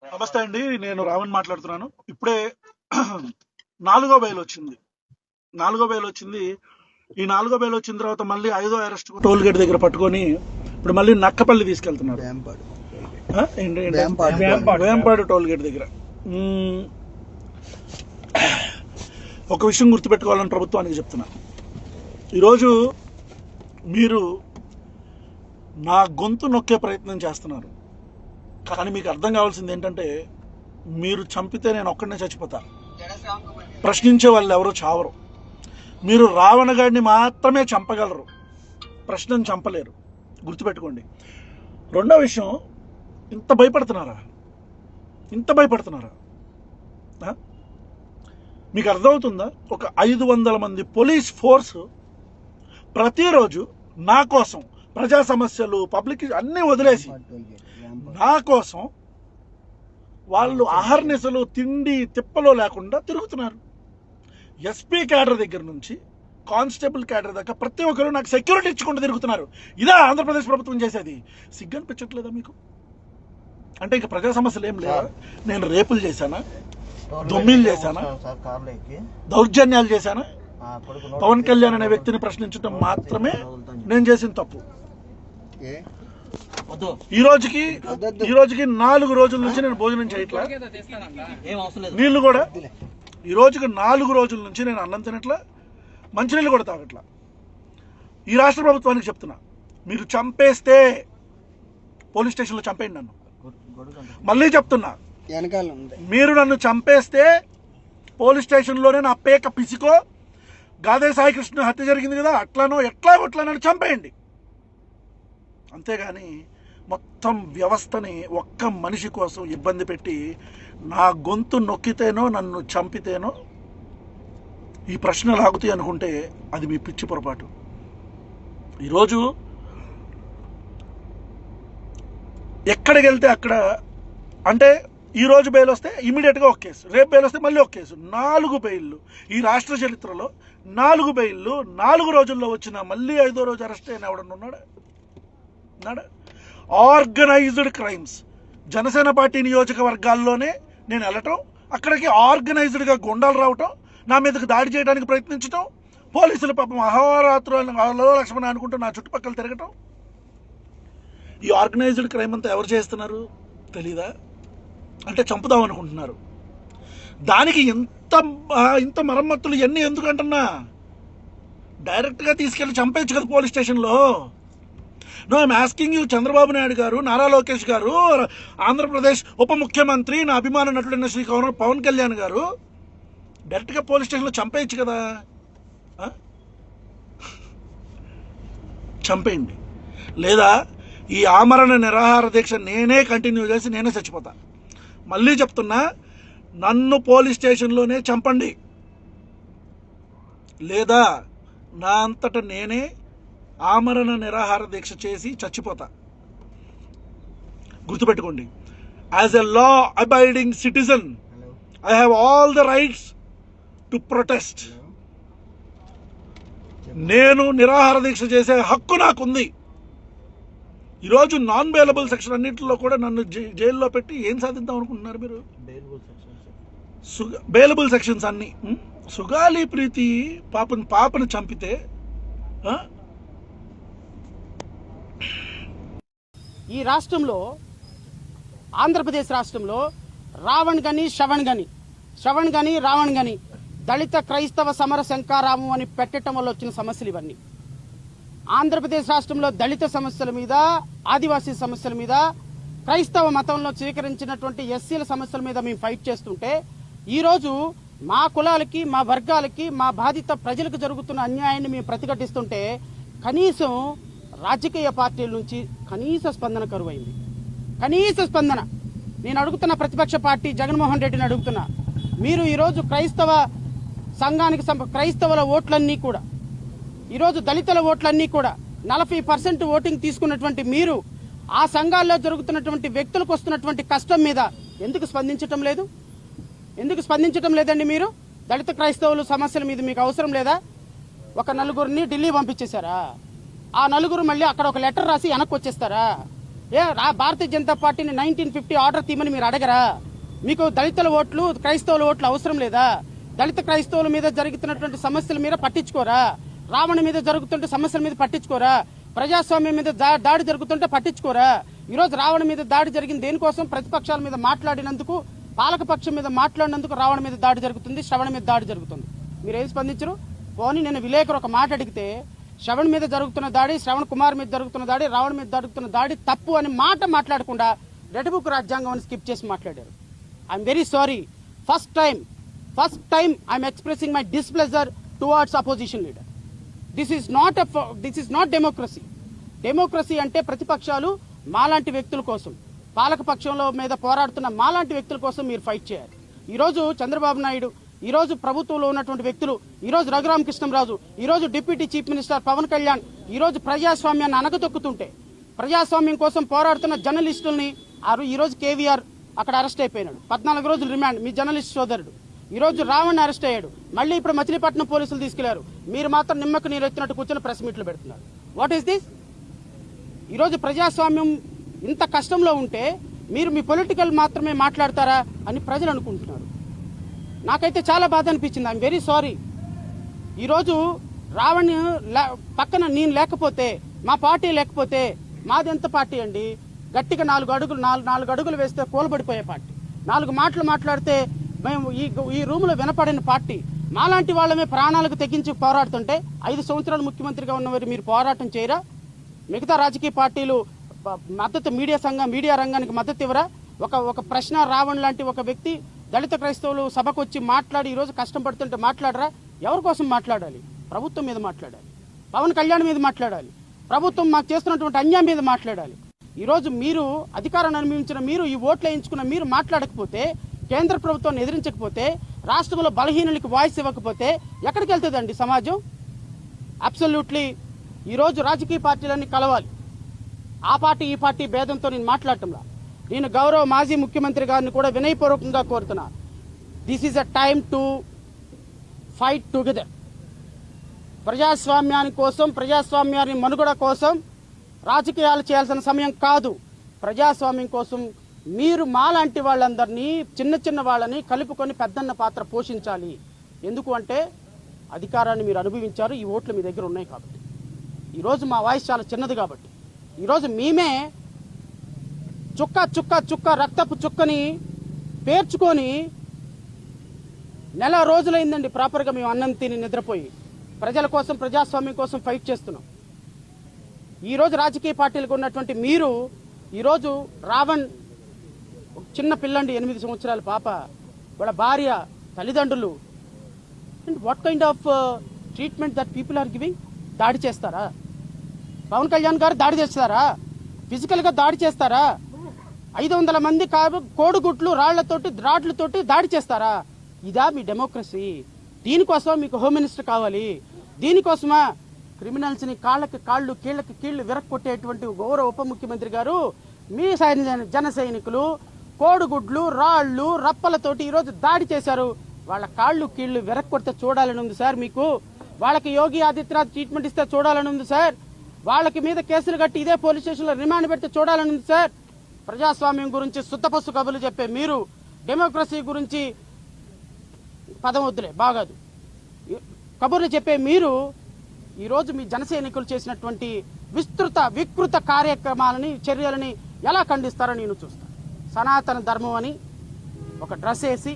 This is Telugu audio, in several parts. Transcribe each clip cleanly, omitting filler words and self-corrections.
నమస్తే అండి, నేను రావణ్ మాట్లాడుతున్నాను. ఇప్పుడే 4వ బెయిల్ వచ్చింది. 4వ బెయిల్ వచ్చింది. ఈ 4వ బెయిల్ వచ్చిన తర్వాత మళ్ళీ 5వ అరెస్ట్ టోల్ గేట్ దగ్గర పట్టుకొని ఇప్పుడు మళ్ళీ నక్కపల్లి తీసుకెళ్తున్నారు. వేంపాడు టోల్ గేట్ దగ్గర. ఒక విషయం గుర్తుపెట్టుకోవాలని ప్రభుత్వానికి చెప్తున్నా. ఈరోజు మీరు నా గొంతు నొక్కే ప్రయత్నం చేస్తున్నారు. కానీ మీకు అర్థం కావాల్సింది ఏంటంటే, మీరు చంపితే నేను ఒక్కడనే చచ్చిపోతా. ప్రశ్నించే వాళ్ళు ఎవరో చావరు. మీరు రావణ గాడిని మాత్రమే చంపగలరు, ప్రశ్నను చంపలేరు. గుర్తుపెట్టుకోండి. రెండో విషయం, ఇంత భయపడుతున్నారా? మీకు అర్థమవుతుందా? ఒక 500 మంది పోలీస్ ఫోర్స్ ప్రతిరోజు నా కోసం ప్రజా సమస్యలు, పబ్లిక్ అన్నీ వదిలేసి నా కోసం వాళ్ళు అహర్నిశలు తిండి తిప్పలో లేకుండా తిరుగుతున్నారు. ఎస్పీ క్యాడర్ దగ్గర నుంచి కానిస్టేబుల్ క్యాడర్ దాకా ప్రతి ఒక్కరు నాకు సెక్యూరిటీ ఇచ్చుకుంటూ తిరుగుతున్నారు. ఇదా ఆంధ్రప్రదేశ్ ప్రభుత్వం చేసేది? సిగ్గనిపించట్లేదా మీకు? అంటే ఇక ప్రజా సమస్యలు ఏం లేవా? నేను రేపులు చేశానా? దొమ్మిలు చేశానా? దౌర్జన్యాలు చేశానా? పవన్ కళ్యాణ్ అనే వ్యక్తిని ప్రశ్నించడం మాత్రమే నేను చేసిన తప్పు. ఈ రోజుకి 4 రోజుల నుంచి నేను భోజనం చేయట్లా, నీళ్లు కూడా ఈ రోజుకి 4 రోజుల నుంచి నేను అన్నం తినట్లా, మంచినీళ్ళు కూడా తాగట్లా. ఈ రాష్ట్ర ప్రభుత్వానికి చెప్తున్నా, మీరు చంపేస్తే పోలీస్ స్టేషన్లో చంపేయండి నన్ను. మళ్ళీ చెప్తున్నా, మీరు నన్ను చంపేస్తే పోలీస్ స్టేషన్లోనే నా పేక పిసికో, గాదే సాయి కృష్ణ హత్య జరిగింది కదా, అట్లానో ఎట్లా నన్ను చంపేయండి. అంతేగాని మొత్తం వ్యవస్థని ఒక్క మనిషి కోసం ఇబ్బంది పెట్టి నా గొంతు నొక్కితేనో నన్ను చంపితేనో ఈ ప్రశ్నలు ఆగుతాయి అనుకుంటే అది మీ పిచ్చి పొరపాటు. ఈరోజు ఎక్కడికి వెళ్తే అక్కడ, అంటే ఈరోజు బెయిల్ వస్తే ఇమీడియట్గా ఒక కేసు, రేపు బెయిల్ వస్తే మళ్ళీ ఒక కేసు. 4 బెయిల్లు ఈ రాష్ట్ర చరిత్రలో, 4 బెయిల్లు 4 రోజుల్లో వచ్చిన మళ్ళీ 5వ రోజు అరెస్ట్ అయిన ఎవడన్నా ఉన్నాడా? Organised crimes. జనసేన పార్టీ నియోజకవర్గాల్లోనే నేను వెళ్ళటం, అక్కడికి ఆర్గనైజ్డ్గా గుండాలు రావటం, నా మీదకి దాడి చేయడానికి ప్రయత్నించటం, పోలీసులు పాపం అహోరాత్రులు లక్ష్మణ అనుకుంటూ నా చుట్టుపక్కల తిరగటం. ఈ ఆర్గనైజ్డ్ క్రైమ్ అంతా ఎవరు చేస్తున్నారు తెలీదా? అంటే చంపుదాం అనుకుంటున్నారు. దానికి ఇంత మరమ్మతులు ఇవన్నీ ఎందుకంటున్నా? డైరెక్ట్గా తీసుకెళ్ళి చంపేయచ్చు కదా పోలీస్ స్టేషన్లో. No, I'm asking you, Chandrababu Naidu garu, Nara Lokesh గారు, ఆంధ్రప్రదేశ్ ఉప ముఖ్యమంత్రి, నా అభిమాన నటుడైన శ్రీ పవన్ కళ్యాణ్ గారు, డైరెక్ట్గా పోలీస్ స్టేషన్లో చంపేయచ్చు కదా. చంపేయండి. లేదా ఈ ఆమరణ నిరాహార దీక్ష నేనే కంటిన్యూ చేసి నేనే చచ్చిపోతా. మళ్ళీ చెప్తున్నా, నన్ను పోలీస్ స్టేషన్లోనే చంపండి, లేదా నా అంతటా నేనే ఆమరణ నిరాహార దీక్ష చేసి చచ్చిపోతా. గుర్తుపెట్టుకోండి, as a law abiding citizen I have all the rights to protest. నేను నిరాహార దీక్ష చేసే హక్కు నాకుంది. ఈరోజు నాన్ బెయిలబుల్ సెక్షన్ అన్నింటిలో కూడా నన్ను జైల్లో పెట్టి ఏం సాధిద్దాం అనుకుంటున్నారు మీరు? బెయిలబుల్ సెక్షన్స్ అన్ని. సుగాలి ప్రీతి పాపను చంపితే ఈ రాష్ట్రంలో, ఆంధ్రప్రదేశ్ రాష్ట్రంలో రావణ్ గని, శ్రవణ్ గని, రావణ్ గని దళిత క్రైస్తవ సమర శంకారామం అని పెట్టడం వల్ల వచ్చిన సమస్యలు ఇవన్నీ. ఆంధ్రప్రదేశ్ రాష్ట్రంలో దళిత సమస్యల మీద, ఆదివాసీ సమస్యల మీద, క్రైస్తవ మతంలో స్వీకరించినటువంటి ఎస్సీల సమస్యల మీద మేము ఫైట్ చేస్తుంటే, ఈరోజు మా కులాలకి, మా వర్గాలకి, మా బాధిత ప్రజలకు జరుగుతున్న అన్యాయాన్ని మేము ప్రతిఘటిస్తుంటే కనీసం రాజకీయ పార్టీల నుంచి కనీస స్పందన కరువైంది. కనీస స్పందన. నేను అడుగుతున్న ప్రతిపక్ష పార్టీ జగన్మోహన్ రెడ్డిని అడుగుతున్నా, మీరు ఈరోజు క్రైస్తవ సంఘానికి క్రైస్తవుల ఓట్లన్నీ కూడా, ఈరోజు దళితుల ఓట్లన్నీ కూడా 40% ఓటింగ్ తీసుకున్నటువంటి మీరు ఆ సంఘాల్లో జరుగుతున్నటువంటి వ్యక్తులకు వస్తున్నటువంటి కష్టం మీద ఎందుకు స్పందించటం లేదండి? మీరు దళిత క్రైస్తవుల సమస్యల మీద మీకు అవసరం లేదా? ఒక 4 ఢిల్లీ పంపించేశారా? ఆ 4 మళ్ళీ అక్కడ ఒక లెటర్ రాసి వెనక్కి వచ్చేస్తారా? భారతీయ జనతా పార్టీని 1950 ఆర్డర్ తీయమని మీరు అడగరా? మీకు దళితుల ఓట్లు, క్రైస్తవుల ఓట్లు అవసరం లేదా? దళిత క్రైస్తవుల మీద జరుగుతున్నటువంటి సమస్యల మీద పట్టించుకోరా? రావణ మీద జరుగుతుంటే సమస్యల మీద పట్టించుకోరా? ప్రజాస్వామ్యం మీద దాడి జరుగుతుంటే పట్టించుకోరా? ఈరోజు రావణ మీద దాడి జరిగింది దేనికోసం? ప్రతిపక్షాల మీద మాట్లాడినందుకు, పాలకపక్షం మీద మాట్లాడినందుకు రావణ మీద దాడి జరుగుతుంది, శ్రవణ మీద దాడి జరుగుతుంది. మీరు ఏం స్పందించరు? పోనీ నేను విలేకరు ఒక మాట అడిగితే శ్రవణ్ మీద జరుగుతున్న దాడి, శ్రవణ్ కుమార్ మీద జరుగుతున్న దాడి, రావణ మీద జరుగుతున్న దాడి తప్పు అని మాట్లాడకుండా రెడ్ బుక్ రాజ్యాంగం అని స్కిప్ చేసి మాట్లాడారు. I'm very sorry. First time I'm expressing my displeasure towards opposition leader. This is not democracy. Democracy అంటే ప్రతిపక్షాలు మాలాంటి వ్యక్తుల కోసం, పాలకపక్షంలో మీద పోరాడుతున్న మాలాంటి వ్యక్తుల కోసం మీరు ఫైట్ చేయాలి. ఈరోజు చంద్రబాబు నాయుడు, ఈరోజు ప్రభుత్వంలో ఉన్నటువంటి వ్యక్తులు, ఈరోజు రఘురామకృష్ణంరాజు, ఈరోజు deputy chief minister Pawan Kalyan ఈరోజు ప్రజాస్వామ్యాన్ని అనగదొక్కుతుంటే, ప్రజాస్వామ్యం కోసం పోరాడుతున్న జర్నలిస్టుల్ని ఈరోజు కేవీఆర్ అక్కడ అరెస్ట్ అయిపోయినాడు, 14 రోజులు రిమాండ్. మీ జర్నలిస్ట్ సోదరుడు ఈరోజు రావణ్ అరెస్ట్ అయ్యాడు. మళ్ళీ ఇప్పుడు మచిలీపట్నం పోలీసులు తీసుకెళ్లారు. మీరు మాత్రం నిమ్మకు నీరు ఎత్తినట్టు కూర్చొని ప్రెస్ మీట్లు పెడుతున్నారు. What is this? ఈరోజు ప్రజాస్వామ్యం ఇంత కష్టంలో ఉంటే మీరు మీ పొలిటికల్ మాత్రమే మాట్లాడతారా అని ప్రజలు అనుకుంటున్నారు. నాకైతే చాలా బాధ అనిపించింది. I'm very sorry. ఈరోజు రావణ్ పక్కన నేను లేకపోతే, మా పార్టీ లేకపోతే, మాది ఎంత పార్టీ అండి? గట్టిగా 4 అడుగులు వేస్తే కూలబడిపోయే పార్టీ. 4 మాటలు మాట్లాడితే మేము ఈ రూమ్లో వినపడిన పార్టీ. మాలాంటి వాళ్ళమే ప్రాణాలకు తెగించి పోరాడుతుంటే 5 సంవత్సరాలు ముఖ్యమంత్రిగా ఉన్నవారు మీరు పోరాటం చేయరా? మిగతా రాజకీయ పార్టీలు మద్దతు, మీడియా రంగానికి మద్దతు ఇవ్వరా? ఒక ప్రశ్న రావణ్ లాంటి ఒక వ్యక్తి దళిత క్రైస్తవులు సభకు వచ్చి మాట్లాడి ఈరోజు కష్టం పడుతుంటే మాట్లాడరా? ఎవరి కోసం మాట్లాడాలి? ప్రభుత్వం మీద మాట్లాడాలి, పవన్ కళ్యాణ్ మీద మాట్లాడాలి, ప్రభుత్వం మాకు చేస్తున్నటువంటి అన్యాయం మీద మాట్లాడాలి. ఈరోజు మీరు అధికారాన్ని అనుభవించిన మీరు, ఈ ఓట్లు వేయించుకున్న మీరు మాట్లాడకపోతే, కేంద్ర ప్రభుత్వాన్ని ఎదిరించకపోతే, రాష్ట్రంలో బలహీనులకి వాయిస్ ఇవ్వకపోతే ఎక్కడికి వెళ్తుందండి సమాజం? అబ్సల్యూట్లీ ఈరోజు రాజకీయ పార్టీలన్నీ కలవాలి. ఆ పార్టీ ఈ పార్టీ భేదంతో నేను మాట్లాడటంలా. నేను గౌరవ మాజీ ముఖ్యమంత్రి గారిని కూడా వినయపూర్వకంగా కోరుతున్నా. This is a time to fight together. ప్రజాస్వామ్యాని కోసం, ప్రజాస్వామ్యాన్ని మనుగడ కోసం రాజకీయాలు చేయాల్సిన సమయం కాదు. ప్రజాస్వామ్యం కోసం మీరు మాలాంటి వాళ్ళందరినీ, చిన్న వాళ్ళని కలుపుకొని పెద్దన్న పాత్ర పోషించాలి. ఎందుకు అంటే అధికారాన్ని మీరు అనుభవించారు, ఈ ఓట్లు మీ దగ్గర ఉన్నాయి కాబట్టి. ఈరోజు మా వాయిస్ చాలా చిన్నది కాబట్టి ఈరోజు మేమే చుక్క రక్తపు చుక్కని పేర్చుకొని నెల రోజులైందండి ప్రాపర్గా మేము అన్నం తిని నిద్రపోయి ప్రజల కోసం, ప్రజాస్వామ్యం కోసం ఫైట్ చేస్తున్నాం. ఈరోజు రాజకీయ పార్టీలకు ఉన్నటువంటి మీరు ఈరోజు రావణ్ చిన్న పిల్లండి, 8 సంవత్సరాల పాప, వాళ్ళ భార్య, తల్లిదండ్రులు, and what kind of treatment that people are giving? దాడి చేస్తారా? పవన్ కళ్యాణ్ గారు దాడి చేస్తారా? ఫిజికల్గా దాడి చేస్తారా? 500 మంది కోడిగుట్లు రాడ్లతోటి దాడి చేస్తారా? ఇదా మీ డెమోక్రసీ? దీనికోసం మీకు హోమ్ మినిస్టర్ కావాలి? దీనికోసమా క్రిమినల్స్ని కాళ్ళకి కాళ్ళు, కీళ్ళకి కీళ్లు విరక్కొట్టేటువంటి గౌరవ ఉప ముఖ్యమంత్రి గారు మీ జన సైనికులు కోడిగుడ్లు, రాళ్లు, రప్పలతోటి ఈరోజు దాడి చేశారు. వాళ్ళ కాళ్ళు కీళ్లు విరక్కొడితే చూడాలని ఉంది సార్ మీకు. వాళ్ళకి యోగి ఆదిత్యనాథ్ ట్రీట్మెంట్ ఇస్తే చూడాలని ఉంది సార్. వాళ్ళకి మీద కేసులు కట్టి ఇదే పోలీస్ స్టేషన్లో రిమాండ్ పెడితే చూడాలని ఉంది సార్. ప్రజాస్వామ్యం గురించి శుద్ధపస్సు కబుర్లు చెప్పే మీరు, డెమోక్రసీ గురించి పదం వద్దులే బాగాదు కబుర్లు చెప్పే మీరు ఈరోజు మీ జన సైనికులు చేసినటువంటి వికృత కార్యక్రమాలని, చర్యలని ఎలా ఖండిస్తారో నేను చూస్తాను. సనాతన ధర్మం అని ఒక డ్రెస్ వేసి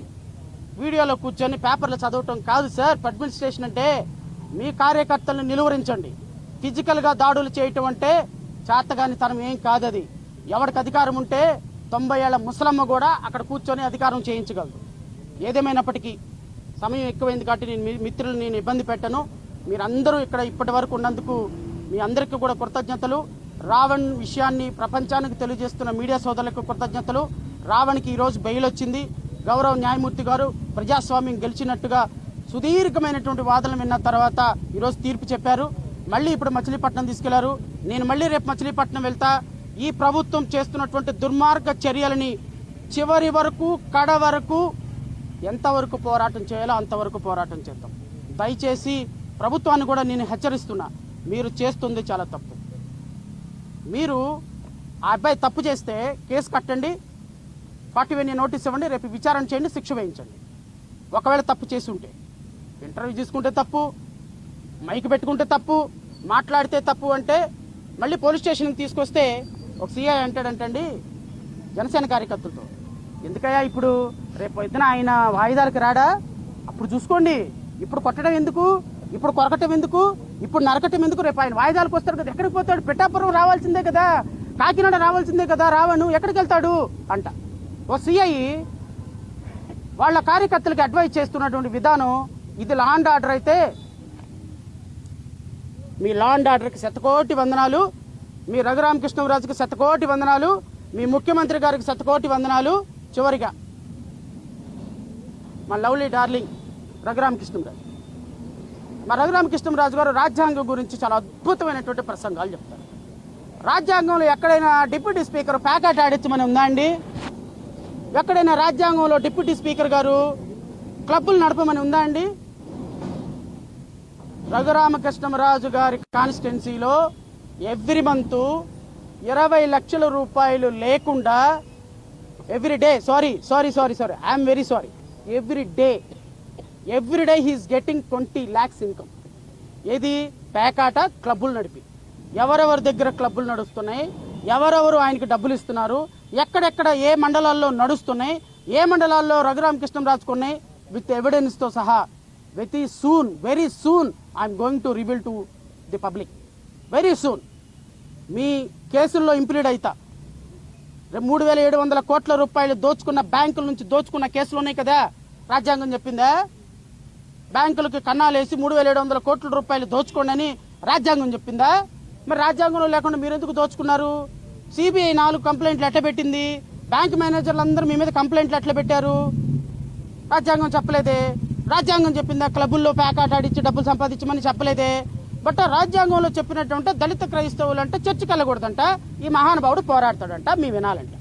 వీడియోలో కూర్చొని పేపర్లు చదవటం కాదు సార్ అడ్మినిస్ట్రేషన్ అంటే. మీ కార్యకర్తలను నిలువరించండి. ఫిజికల్గా దాడులు చేయటం అంటే చేతగాని తనం ఏం కాదు. అది ఎవరికి అధికారం ఉంటే 90 ఏళ్ల ముసలమ్మ కూడా అక్కడ కూర్చొని అధికారం చేయించగలదు. ఏదేమైనప్పటికీ సమయం ఎక్కువైంది కాబట్టి నేను మిత్రులు నేను ఇబ్బంది పెట్టను. మీరందరూ ఇక్కడ ఇప్పటి వరకు ఉన్నందుకు మీ అందరికీ కూడా కృతజ్ఞతలు. రావణ్ విషయాన్ని ప్రపంచానికి తెలియజేస్తున్న మీడియా సోదరులకు కృతజ్ఞతలు. రావణ్కి ఈరోజు బెయిల్ వచ్చింది. గౌరవ న్యాయమూర్తి గారు ప్రజాస్వామ్యం గెలిచినట్టుగా సుదీర్ఘమైనటువంటి వాదనలు విన్న తర్వాత ఈరోజు తీర్పు చెప్పారు. మళ్ళీ ఇప్పుడు మచిలీపట్నం తీసుకెళ్లారు. నేను మళ్ళీ రేపు మచిలీపట్నం వెళ్తా. ఈ ప్రభుత్వం చేస్తున్నటువంటి దుర్మార్గ చర్యలని చివరి వరకు, కడ వరకు ఎంతవరకు పోరాటం చేయాలో అంతవరకు పోరాటం చేద్దాం. దయచేసి ప్రభుత్వాన్ని కూడా నేను హెచ్చరిస్తున్నా, మీరు చేస్తుంది చాలా తప్పు. మీరు ఆ అబ్బాయి తప్పు చేస్తే కేసు కట్టండి, 40 నోటీస్ ఇవ్వండి, రేపు విచారణ చేయండి, శిక్ష వేయించండి. ఒకవేళ తప్పు చేసి ఉంటే ఇంటర్వ్యూ తీసుకుంటే తప్పు, మైక్ పెట్టుకుంటే తప్పు, మాట్లాడితే తప్పు అంటే మళ్ళీ పోలీస్ స్టేషన్కి తీసుకొస్తే ఒక సిఐ అంటాడంటండి జనసేన కార్యకర్తలతో, ఎందుకయ్యా ఇప్పుడు రేపు పొద్దున ఆయన వాయిదాలకు రాడా, అప్పుడు చూసుకోండి, ఇప్పుడు కొట్టడం ఎందుకు, ఇప్పుడు కొరకటం ఎందుకు, ఇప్పుడు నరకటం ఎందుకు, రేపు ఆయన వాయిదాలకు వస్తాడు కదా, ఎక్కడికి పోతాడు, పిఠాపురం రావాల్సిందే కదా, కాకినాడ రావాల్సిందే కదా, రావను ఎక్కడికి వెళ్తాడు అంట. ఓ సిఐ వాళ్ళ కార్యకర్తలకు అడ్వైజ్ చేస్తున్నటువంటి విధానం ఇది. లా అండ్ ఆర్డర్ అయితే మీ లా అండ్ ఆర్డర్కి శతకోటి వందనాలు, మీ రఘురామకృష్ణరాజుకి శతకోటి వందనాలు, మీ ముఖ్యమంత్రి గారికి శతకోటి వందనాలు. చివరిగా మా లవ్లీ డార్లింగ్ రఘురామకృష్ణరాజు, మా రఘురామకృష్ణరాజు గారు రాజ్యాంగం గురించి చాలా అద్భుతమైనటువంటి ప్రసంగాలు చెప్తారు. రాజ్యాంగంలో ఎక్కడైనా డిప్యూటీ స్పీకర్ ప్యాకెట్ ఆడించమని ఉందా అండి? ఎక్కడైనా రాజ్యాంగంలో డిప్యూటీ స్పీకర్ గారు క్లబ్బులు నడపమని ఉందా అండి? రఘురామకృష్ణరాజు గారి కాన్స్టిట్యున్సీలో ఎవ్రీ మంత్ 20 లక్షల రూపాయలు లేకుండా every day I'm very sorry every day he's getting 20 lakhs income. ఏది? పేకాట క్లబ్బులు నడిపి. ఎవరెవరి దగ్గర క్లబ్బులు నడుస్తున్నాయి, ఎవరెవరు ఆయనకి డబ్బులు ఇస్తున్నారు, ఎక్కడెక్కడ ఏ మండలాల్లో నడుస్తున్నాయి, ఏ మండలాల్లో రఘురామకృష్ణరాజుకు ఉన్నాయి, విత్ ఎవిడెన్స్తో సహా very soon I'm going to reveal to the public. Very soon మీ కేసుల్లో ఇంప్లీడ్ అవుతా. 3,700 కోట్ల రూపాయలు దోచుకున్న, బ్యాంకుల నుంచి దోచుకున్న కేసులు ఉన్నాయి కదా, రాజ్యాంగం చెప్పిందా? బ్యాంకులకి కన్నాలేసి 3,700 కోట్ల రూపాయలు దోచుకోండి అని రాజ్యాంగం చెప్పిందా? మరి రాజ్యాంగంలో లేకుండా మీరు ఎందుకు దోచుకున్నారు? సిబిఐ 4 కంప్లైంట్లు ఎట్లా పెట్టింది? బ్యాంక్ మేనేజర్లు అందరూ మీ మీద కంప్లైంట్లు ఎట్లా పెట్టారు? రాజ్యాంగం చెప్పలేదే. రాజ్యాంగం చెప్పిందా క్లబ్బుల్లో ప్యాకాట ఆడిచ్చి డబ్బులు సంపాదించమని చెప్పలేదే. బట్ రాజ్యాంగంలో చెప్పినట్టు దళిత క్రైస్తవులు అంటే చర్చికి వెళ్ళకూడదంట, ఈ మహానుభావుడు పోరాడతాడంట, మీ వినాలంట.